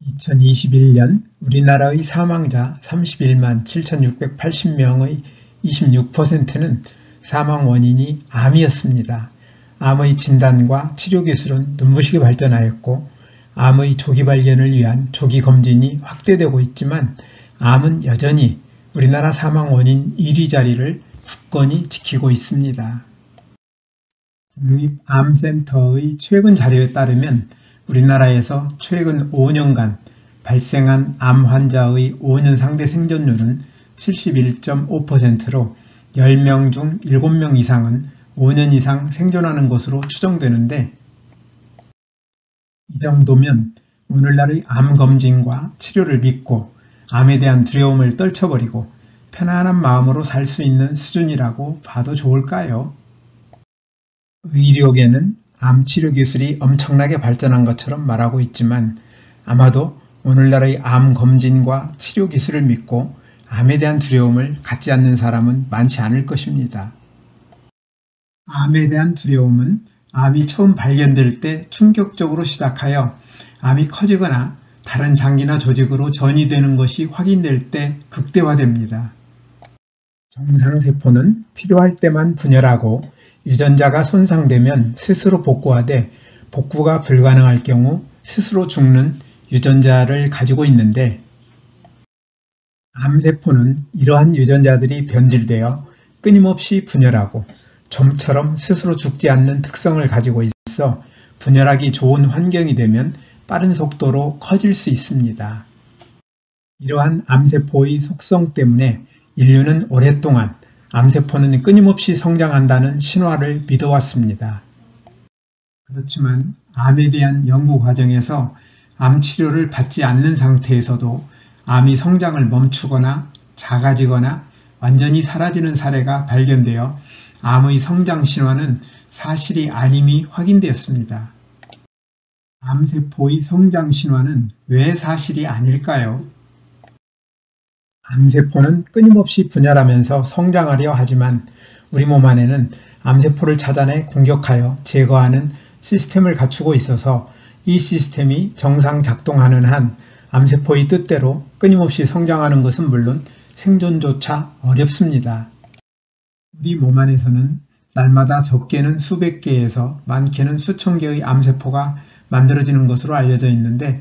2021년 우리나라의 사망자 31만 7,680명의 26%는 사망 원인이 암이었습니다. 암의 진단과 치료 기술은 눈부시게 발전하였고 암의 조기 발견을 위한 조기 검진이 확대되고 있지만 암은 여전히 우리나라 사망 원인 1위 자리를 굳건히 지키고 있습니다. 국립암센터의 최근 자료에 따르면 우리나라에서 최근 5년간 발생한 암 환자의 5년 상대 생존율은 71.5%로 10명 중 7명 이상은 5년 이상 생존하는 것으로 추정되는데, 이 정도면 오늘날의 암 검진과 치료를 믿고 암에 대한 두려움을 떨쳐버리고 편안한 마음으로 살 수 있는 수준이라고 봐도 좋을까요? 의료계는 암 치료 기술이 엄청나게 발전한 것처럼 말하고 있지만 아마도 오늘날의 암 검진과 치료 기술을 믿고 암에 대한 두려움을 갖지 않는 사람은 많지 않을 것입니다. 암에 대한 두려움은 암이 처음 발견될 때 충격적으로 시작하여 암이 커지거나 다른 장기나 조직으로 전이되는 것이 확인될 때 극대화됩니다. 정상세포는 필요할 때만 분열하고 유전자가 손상되면 스스로 복구하되 복구가 불가능할 경우 스스로 죽는 유전자를 가지고 있는데, 암세포는 이러한 유전자들이 변질되어 끊임없이 분열하고 좀처럼 스스로 죽지 않는 특성을 가지고 있어 분열하기 좋은 환경이 되면 빠른 속도로 커질 수 있습니다. 이러한 암세포의 속성 때문에 인류는 오랫동안 암세포는 끊임없이 성장한다는 신화를 믿어왔습니다. 그렇지만 암에 대한 연구 과정에서 암 치료를 받지 않는 상태에서도 암이 성장을 멈추거나 작아지거나 완전히 사라지는 사례가 발견되어 암의 성장 신화는 사실이 아님이 확인되었습니다. 암세포의 성장 신화는 왜 사실이 아닐까요? 암세포는 끊임없이 분열하면서 성장하려 하지만 우리 몸 안에는 암세포를 찾아내 공격하여 제거하는 시스템을 갖추고 있어서 이 시스템이 정상 작동하는 한 암세포의 뜻대로 끊임없이 성장하는 것은 물론 생존조차 어렵습니다. 우리 몸 안에서는 날마다 적게는 수백 개에서 많게는 수천 개의 암세포가 만들어지는 것으로 알려져 있는데,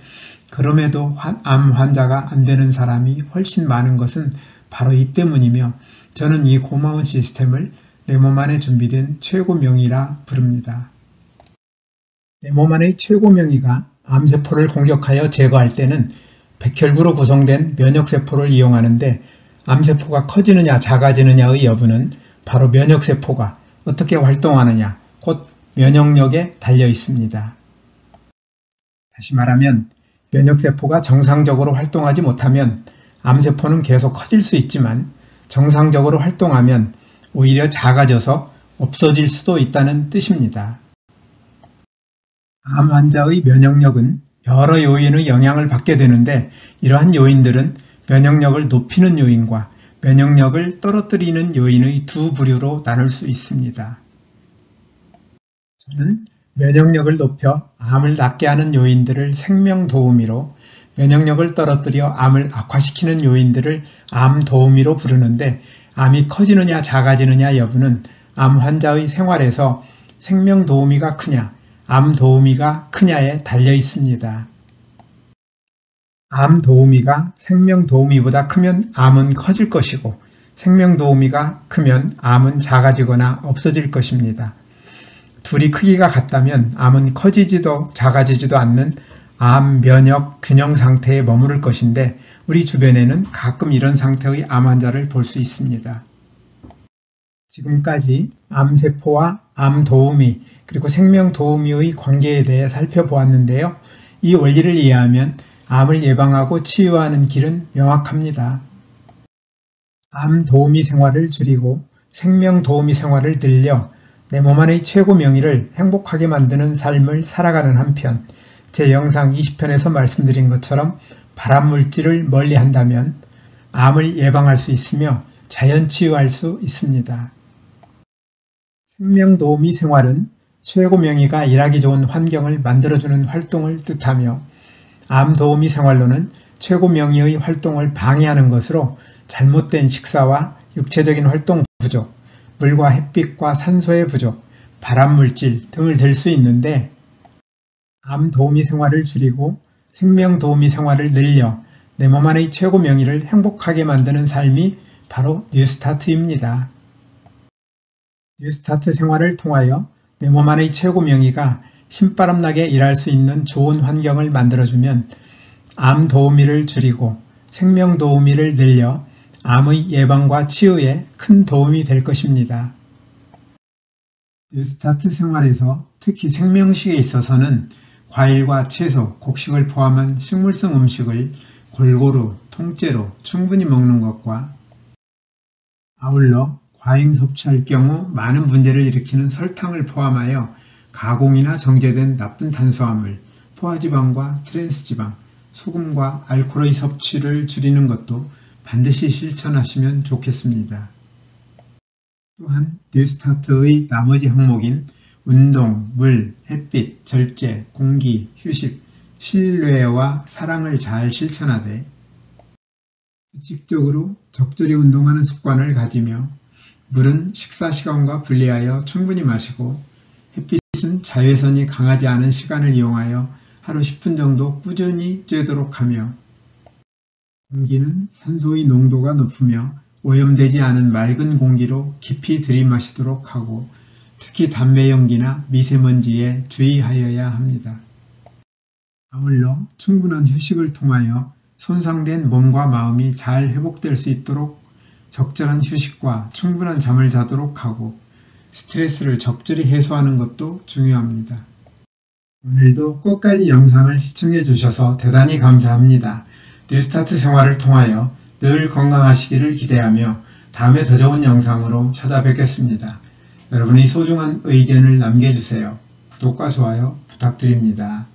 그럼에도 암 환자가 안 되는 사람이 훨씬 많은 것은 바로 이 때문이며, 저는 이 고마운 시스템을 내 몸 안에 준비된 최고명의라 부릅니다. 내 몸 안의 최고명의가 암세포를 공격하여 제거할 때는 백혈구로 구성된 면역세포를 이용하는데, 암세포가 커지느냐 작아지느냐의 여부는 바로 면역세포가 어떻게 활동하느냐, 곧 면역력에 달려 있습니다. 다시 말하면 면역세포가 정상적으로 활동하지 못하면 암세포는 계속 커질 수 있지만 정상적으로 활동하면 오히려 작아져서 없어질 수도 있다는 뜻입니다. 암 환자의 면역력은 여러 요인의 영향을 받게 되는데, 이러한 요인들은 면역력을 높이는 요인과 면역력을 떨어뜨리는 요인의 두 부류로 나눌 수 있습니다. 저는 면역력을 높여 암을 낫게 하는 요인들을 생명도우미로, 면역력을 떨어뜨려 암을 악화시키는 요인들을 암도우미로 부르는데, 암이 커지느냐 작아지느냐 여부는 암 환자의 생활에서 생명도우미가 크냐, 암도우미가 크냐에 달려 있습니다. 암도우미가 생명도우미보다 크면 암은 커질 것이고, 생명도우미가 크면 암은 작아지거나 없어질 것입니다. 둘이 크기가 같다면 암은 커지지도 작아지지도 않는 암 면역 균형 상태에 머무를 것인데, 우리 주변에는 가끔 이런 상태의 암 환자를 볼 수 있습니다. 지금까지 암세포와 암도우미 그리고 생명도우미의 관계에 대해 살펴보았는데요. 이 원리를 이해하면 암을 예방하고 치유하는 길은 명확합니다. 암도우미 생활을 줄이고 생명도우미 생활을 늘려 내 몸 안의 최고 명의를 행복하게 만드는 삶을 살아가는 한편, 제 영상 20편에서 말씀드린 것처럼 발암물질을 멀리한다면 암을 예방할 수 있으며 자연 치유할 수 있습니다. 생명도우미 생활은 최고 명의가 일하기 좋은 환경을 만들어주는 활동을 뜻하며, 암도우미 생활로는 최고 명의의 활동을 방해하는 것으로 잘못된 식사와 육체적인 활동 부족, 물과 햇빛과 산소의 부족, 발암물질 등을 들 수 있는데 암도우미 생활을 줄이고 생명도우미 생활을 늘려 내 몸 안의 최고 명의를 행복하게 만드는 삶이 바로 뉴스타트입니다. 뉴스타트 생활을 통하여 내 몸 안의 최고 명의가 신바람나게 일할 수 있는 좋은 환경을 만들어주면 암 도우미를 줄이고 생명 도우미를 늘려 암의 예방과 치유에 큰 도움이 될 것입니다. 뉴스타트 생활에서 특히 생명식에 있어서는 과일과 채소, 곡식을 포함한 식물성 음식을 골고루, 통째로 충분히 먹는 것과 아울러 과잉 섭취할 경우 많은 문제를 일으키는 설탕을 포함하여 가공이나 정제된 나쁜 탄수화물, 포화지방과 트랜스지방, 소금과 알코올의 섭취를 줄이는 것도 반드시 실천하시면 좋겠습니다. 또한 뉴스타트의 나머지 항목인 운동, 물, 햇빛, 절제, 공기, 휴식, 신뢰와 사랑을 잘 실천하되 규칙적으로 적절히 운동하는 습관을 가지며 물은 식사 시간과 분리하여 충분히 마시고 햇빛은 자외선이 강하지 않은 시간을 이용하여 하루 10분 정도 꾸준히 쬐도록 하며 공기는 산소의 농도가 높으며 오염되지 않은 맑은 공기로 깊이 들이마시도록 하고 특히 담배 연기나 미세먼지에 주의하여야 합니다. 아울러 충분한 휴식을 통하여 손상된 몸과 마음이 잘 회복될 수 있도록 적절한 휴식과 충분한 잠을 자도록 하고 스트레스를 적절히 해소하는 것도 중요합니다. 오늘도 끝까지 영상을 시청해 주셔서 대단히 감사합니다. 뉴스타트 생활을 통하여 늘 건강하시기를 기대하며 다음에 더 좋은 영상으로 찾아뵙겠습니다. 여러분의 소중한 의견을 남겨주세요. 구독과 좋아요 부탁드립니다.